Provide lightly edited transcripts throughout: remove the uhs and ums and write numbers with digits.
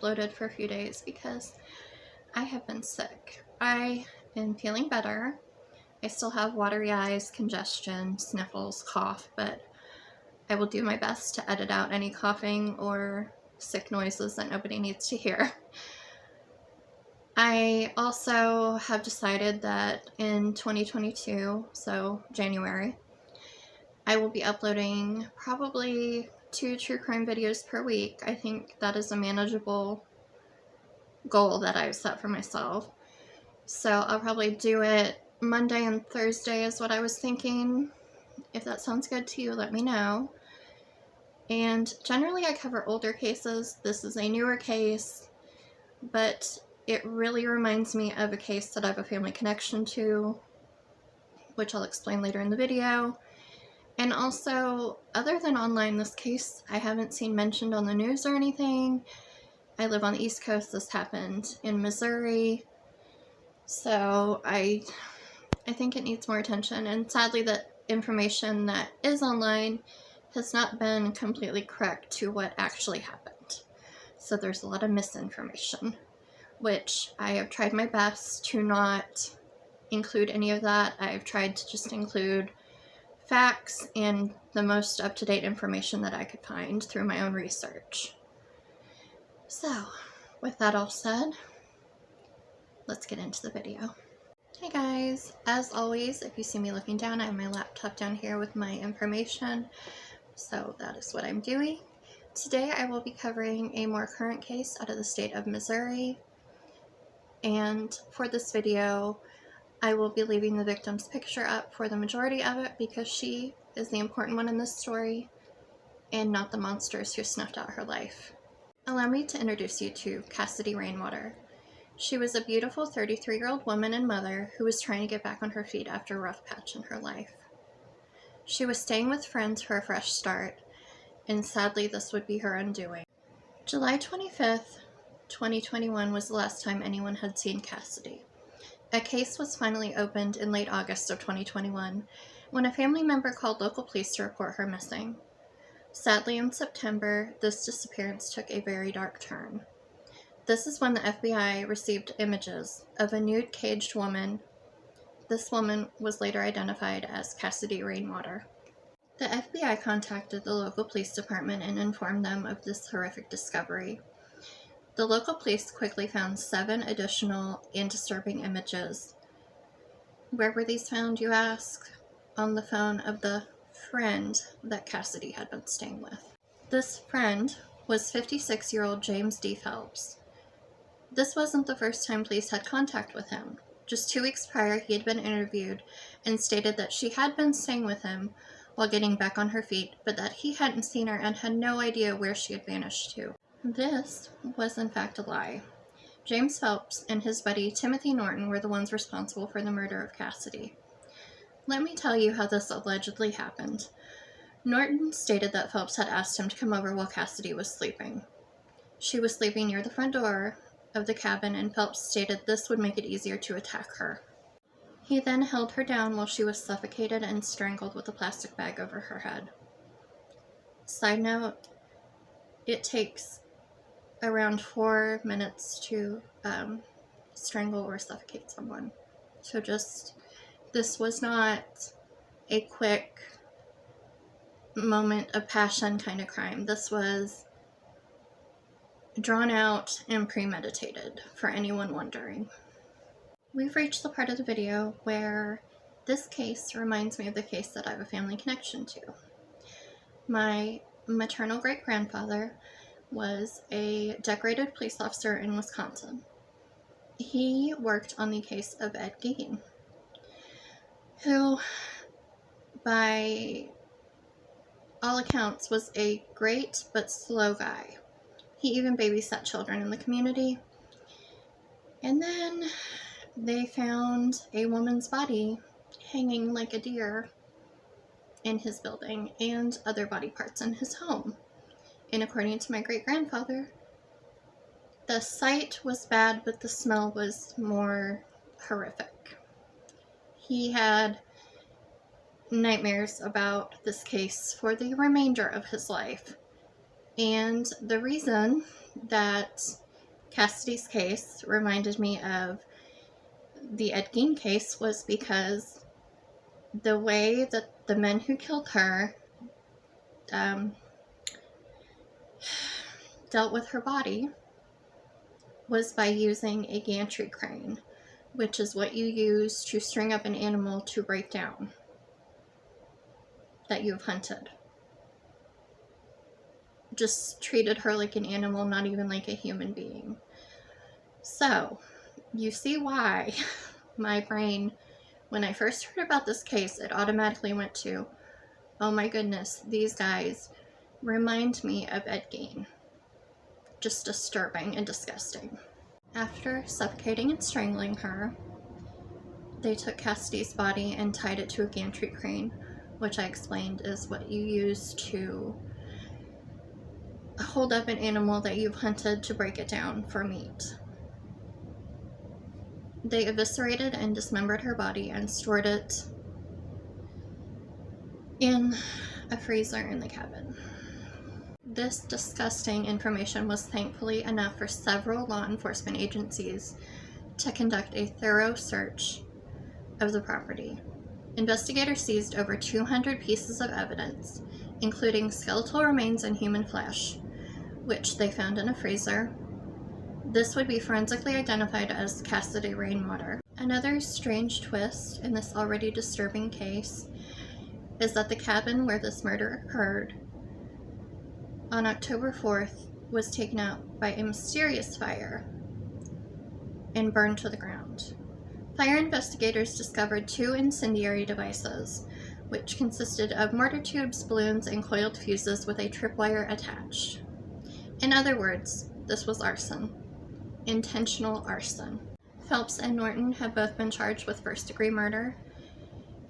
uploaded for a few days because I have been sick. I am feeling better. I still have watery eyes, congestion, sniffles, cough, but I will do my best to edit out any coughing or sick noises that nobody needs to hear. I also have decided that in 2022, so January, I will be uploading probably 2 true crime videos per week. I think that is a manageable goal that I've set for myself. So I'll probably do it Monday and Thursday is what I was thinking. If that sounds good to you, let me know. And generally I cover older cases. This is a newer case, but it really reminds me of a case that I have a family connection to, which I'll explain later in the video. And also, other than online, this case I haven't seen mentioned on the news or anything. I live on the East Coast. This happened in Missouri. So I think it needs more attention. And sadly, the information that is online has not been completely correct to what actually happened. So there's a lot of misinformation, which I have tried my best to not include any of that. I've tried to just include facts and the most up-to-date information that I could find through my own research. So, with that all said, let's get into the video. Hey guys, as always, if you see me looking down, I have my laptop down here with my information, so that is what I'm doing. Today I will be covering a more current case out of the state of Missouri, and for this video, I will be leaving the victim's picture up for the majority of it because she is the important one in this story and not the monsters who snuffed out her life. Allow me to introduce you to Cassidy Rainwater. She was a beautiful 33-year-old woman and mother who was trying to get back on her feet after a rough patch in her life. She was staying with friends for a fresh start, and sadly this would be her undoing. July 25th, 2021 was the last time anyone had seen Cassidy. A case was finally opened in late August of 2021 when a family member called local police to report her missing. Sadly, in September, this disappearance took a very dark turn. This is when the FBI received images of a nude caged woman. This woman was later identified as Cassidy Rainwater. The FBI contacted the local police department and informed them of this horrific discovery. The local police quickly found 7 additional and disturbing images. Where were these found, you ask? On the phone of the friend that Cassidy had been staying with. This friend was 56-year-old James D. Phelps. This wasn't the first time police had contact with him. Just 2 weeks prior, he had been interviewed and stated that she had been staying with him while getting back on her feet, but that he hadn't seen her and had no idea where she had vanished to. This was in fact a lie. James Phelps and his buddy Timothy Norton were the ones responsible for the murder of Cassidy. Let me tell you how this allegedly happened. Norton stated that Phelps had asked him to come over while Cassidy was sleeping. She was sleeping near the front door of the cabin, and Phelps stated this would make it easier to attack her. He then held her down while she was suffocated and strangled with a plastic bag over her head. Side note, it takes around 4 minutes to strangle or suffocate someone. So this was not a quick moment of passion kind of crime. This was drawn out and premeditated, for anyone wondering. We've reached the part of the video where this case reminds me of the case that I have a family connection to. My maternal great-grandfather was a decorated police officer in Wisconsin. He worked on the case of Ed Gein, who, by all accounts, was a great but slow guy. He even babysat children in the community. And then they found a woman's body hanging like a deer in his building and other body parts in his home. And according to my great-grandfather, the sight was bad, but the smell was more horrific. He had nightmares about this case for the remainder of his life. And the reason that Cassidy's case reminded me of the Ed Gein case was because the way that the men who killed her dealt with her body was by using a gantry crane, which is what you use to string up an animal to break down that you've hunted. Just treated her like an animal, not even like a human being. So, you see why my brain, when I first heard about this case, it automatically went to, oh my goodness, these guys remind me of Ed Gein. Just disturbing and disgusting. After suffocating and strangling her, they took Cassidy's body and tied it to a gantry crane, which I explained is what you use to hold up an animal that you've hunted to break it down for meat. They eviscerated and dismembered her body and stored it in a freezer in the cabin. This disgusting information was thankfully enough for several law enforcement agencies to conduct a thorough search of the property. Investigators seized over 200 pieces of evidence, including skeletal remains and human flesh, which they found in a freezer. This would be forensically identified as Cassidy Rainwater. Another strange twist in this already disturbing case is that the cabin where this murder occurred on October 4th was taken out by a mysterious fire and burned to the ground. Fire investigators discovered 2 incendiary devices, which consisted of mortar tubes, balloons, and coiled fuses with a tripwire attached. In other words, this was arson. Intentional arson. Phelps and Norton have both been charged with first-degree murder,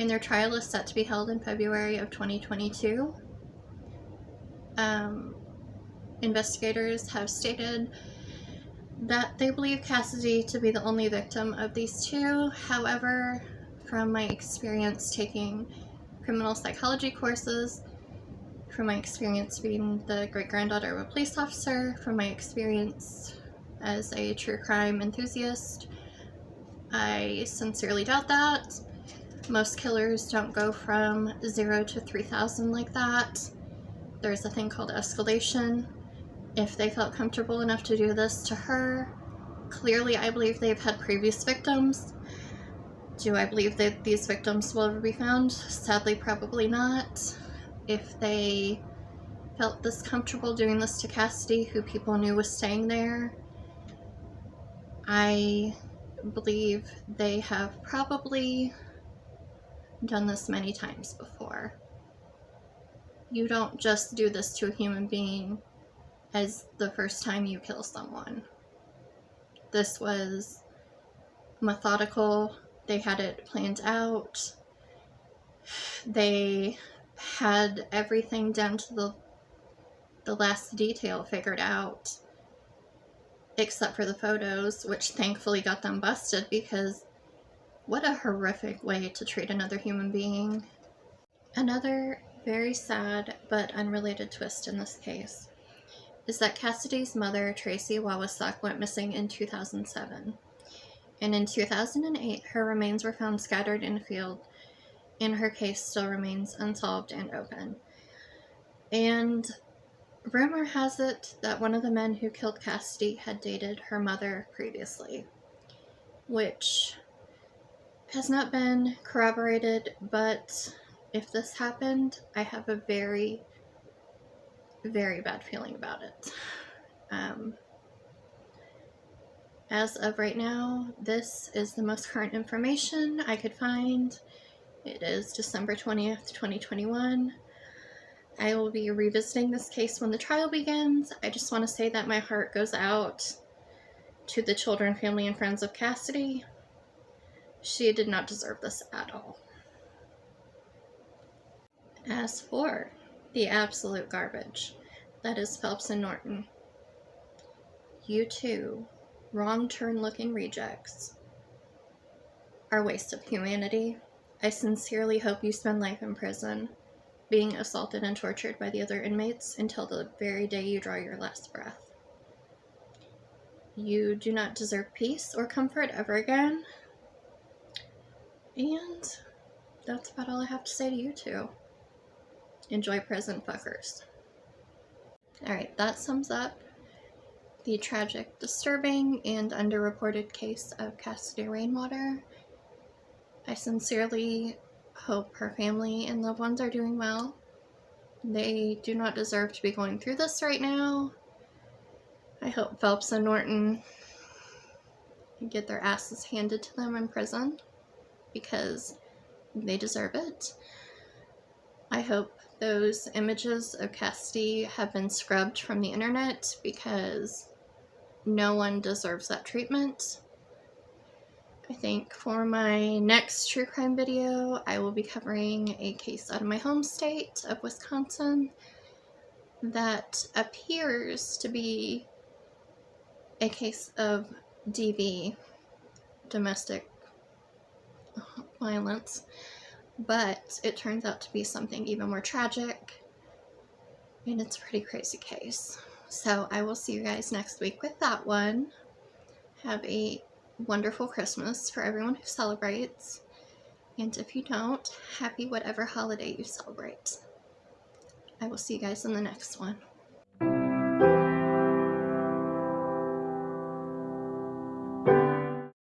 and their trial is set to be held in February of 2022. Investigators have stated that they believe Cassidy to be the only victim of these 2. However, from my experience taking criminal psychology courses, from my experience being the great-granddaughter of a police officer, from my experience as a true crime enthusiast, I sincerely doubt that. Most killers don't go from 0 to 3,000 like that. There's a thing called escalation. If they felt comfortable enough to do this to her, clearly I believe they've had previous victims. Do I believe that these victims will ever be found? Sadly, probably not. If they felt this comfortable doing this to Cassidy, who people knew was staying there, I believe they have probably done this many times before. You don't just do this to a human being as the first time you kill someone. This was methodical. They had it planned out. They had everything down to the last detail figured out, except for the photos, which thankfully got them busted, because what a horrific way to treat another human being. Another very sad but unrelated twist in this case is that Cassidy's mother, Tracy Wawasak, went missing in 2007. And in 2008, her remains were found scattered in a field, and her case still remains unsolved and open. And rumor has it that one of the men who killed Cassidy had dated her mother previously, which has not been corroborated, but if this happened, I have a very, very bad feeling about it. As of right now, this is the most current information I could find. It is December 20th, 2021. I will be revisiting this case when the trial begins. I just want to say that my heart goes out to the children, family, and friends of Cassidy. She did not deserve this at all. As for the absolute garbage that is Phelps and Norton, you two wrong turn looking rejects are a waste of humanity. I sincerely hope you spend life in prison, being assaulted and tortured by the other inmates until the very day you draw your last breath. you do not deserve peace or comfort ever again. And that's about all I have to say to you two. Enjoy present, fuckers. Alright, that sums up the tragic, disturbing, and underreported case of Cassidy Rainwater. I sincerely hope her family and loved ones are doing well. They do not deserve to be going through this right now. I hope Phelps and Norton get their asses handed to them in prison because they deserve it. I hope those images of Cassidy have been scrubbed from the internet because no one deserves that treatment. I think for my next true crime video, I will be covering a case out of my home state of Wisconsin that appears to be a case of DV, domestic violence, but it turns out to be something even more tragic, and it's a pretty crazy case. So I will see you guys next week with that one. Have a wonderful Christmas for everyone who celebrates, and if you don't, happy whatever holiday you celebrate. I will see you guys in the next one.